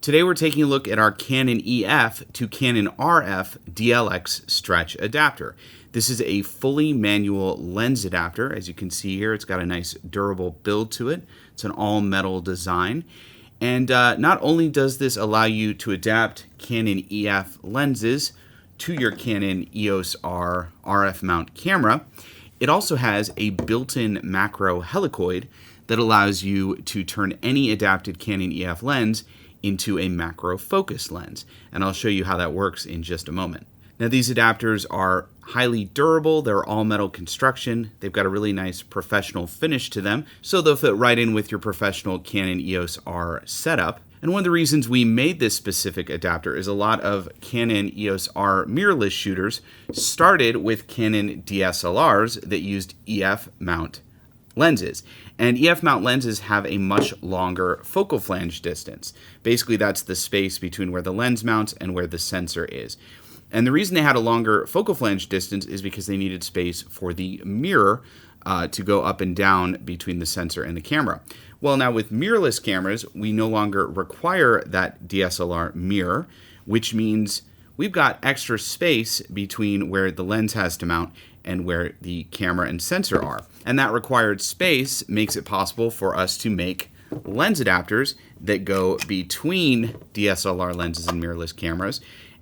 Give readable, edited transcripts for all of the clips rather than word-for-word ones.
Today we're taking a look at our Canon EF to Canon RF DLX stretch adapter. This is a fully manual lens adapter. As you can see here, it's got a nice durable build to it. It's an all-metal design. And not only does this allow you to adapt Canon EF lenses to your Canon EOS R RF mount camera, it also has a built-in macro helicoid that allows you to turn any adapted Canon EF lens into a macro focus lens. And I'll show you how that works in just a moment. Now, these adapters are highly durable. They're all metal construction. They've got a really nice professional finish to them, so they'll fit right in with your professional Canon EOS R setup. And one of the reasons we made this specific adapter is a lot of Canon EOS R mirrorless shooters started with Canon DSLRs that used EF mount lenses. And EF mount lenses have a much longer focal flange distance. Basically, that's the space between where the lens mounts and where the sensor is. And the reason they had a longer focal flange distance is because they needed space for the mirror to go up and down between the sensor and the camera. Well, now with mirrorless cameras, we no longer require that DSLR mirror, which means we've got extra space between where the lens has to mount and where the camera and sensor are. And that required space makes it possible for us to make lens adapters that go between DSLR lenses and mirrorless cameras.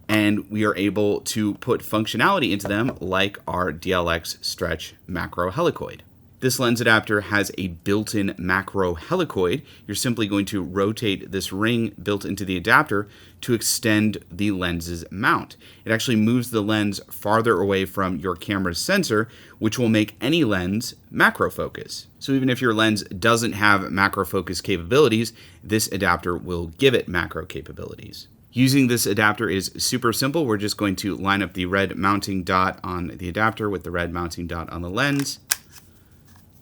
And we are able to put functionality into them like our DLX stretch macro helicoid. This lens adapter has a built-in macro helicoid. You're simply going to rotate this ring built into the adapter to extend the lens's mount. It actually moves the lens farther away from your camera's sensor, which will make any lens macro focus. So even if your lens doesn't have macro focus capabilities, this adapter will give it macro capabilities. Using this adapter is super simple. We're just going to line up the red mounting dot on the adapter with the red mounting dot on the lens.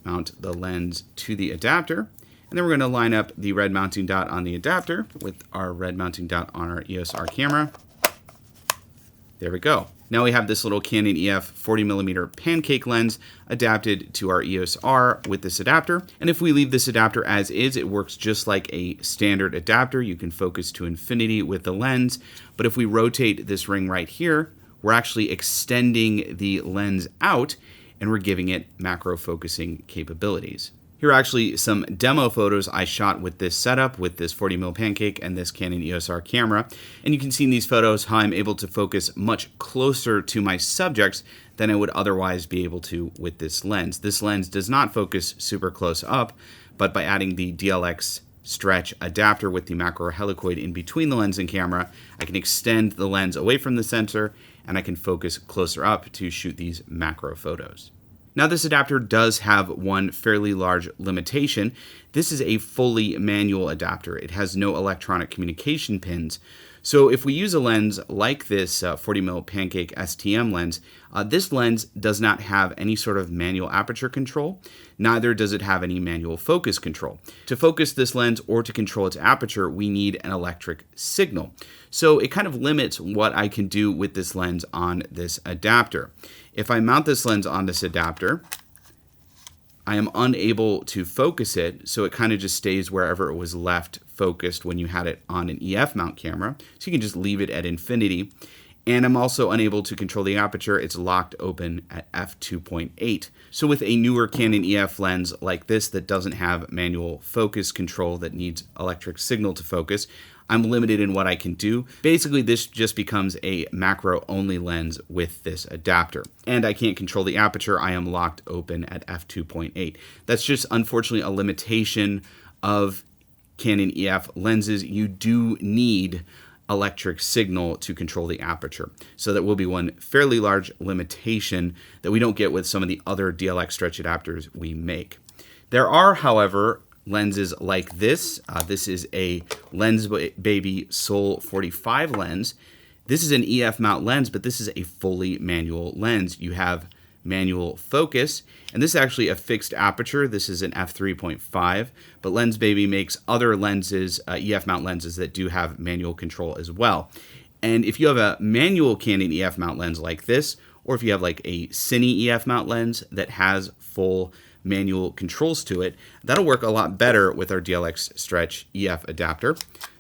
Mount the lens to the adapter, and then we're going to line up the red mounting dot on the adapter with our red mounting dot on our EOS R camera. There we go. Now we have this little Canon EF 40mm pancake lens adapted to our EOS R with this adapter. And if we leave this adapter as is, it works just like a standard adapter. You can focus to infinity with the lens. But if we rotate this ring right here, we're actually extending the lens out and we're giving it macro focusing capabilities. Here are actually some demo photos I shot with this setup, with this 40mm pancake and this Canon EOS R camera. And you can see in these photos how I'm able to focus much closer to my subjects than I would otherwise be able to with this lens. This lens does not focus super close up, but by adding the DLX stretch adapter with the macro helicoid in between the lens and camera, I can extend the lens away from the sensor and I can focus closer up to shoot these macro photos. Now, this adapter does have one fairly large limitation. This is a fully manual adapter. It has no electronic communication pins. So if we use a lens like this 40mm pancake STM lens, this lens does not have any sort of manual aperture control. Neither does it have any manual focus control. To focus this lens or to control its aperture, we need an electric signal. So it kind of limits what I can do with this lens on this adapter. If I mount this lens on this adapter, I am unable to focus it, so it kind of just stays wherever it was left focused when you had it on an EF mount camera. So you can just leave it at infinity. And I'm also unable to control the aperture. It's locked open at f2.8. So with a newer Canon EF lens like this that doesn't have manual focus control, that needs electric signal to focus, I'm limited in what I can do. Basically, this just becomes a macro-only lens with this adapter. And I can't control the aperture. I am locked open at f2.8. That's just, unfortunately, a limitation of Canon EF lenses. You do need electric signal to control the aperture. So that will be one fairly large limitation that we don't get with some of the other DLX stretch adapters we make. There are, however, lenses like this. This is a Lens Baby Sol 45 lens. This is an EF mount lens, but this is a fully manual lens. You have manual focus, and this is actually a fixed aperture. This is an f3.5, but Lens Baby makes other lenses, EF mount lenses, that do have manual control as well. And if you have a manual Canon EF mount lens like this, or if you have like a Cine EF mount lens that has full manual controls to it, that'll work a lot better with our DLX Stretch EF adapter.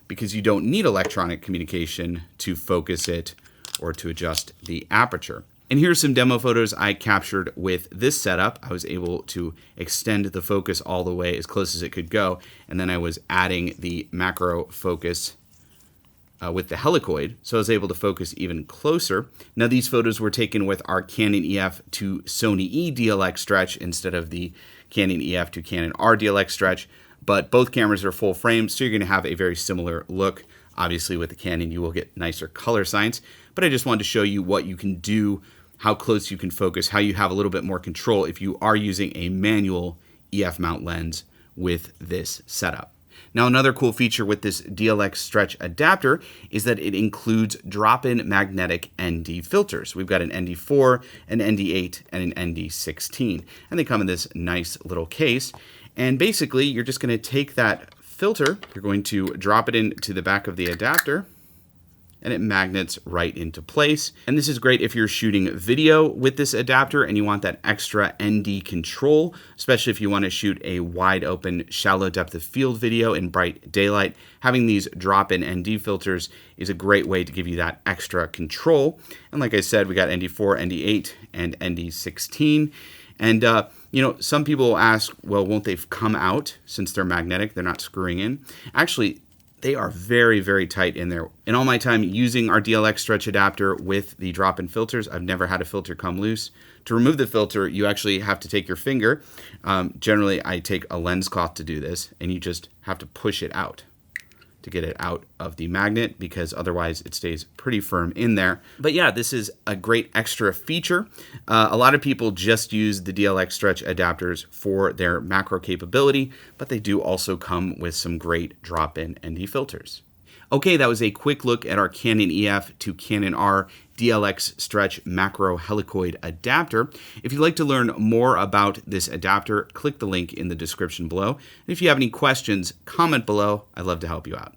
because you don't need electronic communication to focus it or to adjust the aperture. And here's some demo photos I captured with this setup. I was able to extend the focus all the way as close as it could go, and then I was adding the macro focus with the helicoid, so I was able to focus even closer. Now these photos were taken with our Canon EF to Sony E DLX stretch instead of the Canon EF to Canon R DLX stretch, but both cameras are full frame, so you're going to have a very similar look. Obviously with the Canon you will get nicer color science, but I just wanted to show you what you can do, how close you can focus, how you have a little bit more control if you are using a manual EF mount lens with this setup. Now another cool feature with this DLX stretch adapter is that it includes drop-in magnetic ND filters. We've got an ND4, an ND8, and an ND16, and they come in this nice little case. And basically you're just going to take that filter, you're going to drop it into the back of the adapter, and it magnets right into place. And this is great if you're shooting video with this adapter and you want that extra ND control, especially if you want to shoot a wide open, shallow depth of field video in bright daylight. Having these drop-in ND filters is a great way to give you that extra control. And like I said, we got ND4, ND8, and ND16. And you know, some people will ask, well, won't they come out since they're magnetic? They're not screwing in. Actually, they are very, very tight in there. In all my time using our DLX stretch adapter with the drop-in filters, I've never had a filter come loose. To remove the filter, you actually have to take your finger. Generally, I take a lens cloth to do this, and you just have to push it out to get it out of the magnet, because otherwise it stays pretty firm in there. But yeah, this is a great extra feature. A lot of people just use the DLX stretch adapters for their macro capability, but they do also come with some great drop-in ND filters. Okay, that was a quick look at our Canon EF to Canon R DLX stretch macro helicoid adapter. If you'd like to learn more about this adapter, click the link in the description below. And if you have any questions, comment below. I'd love to help you out.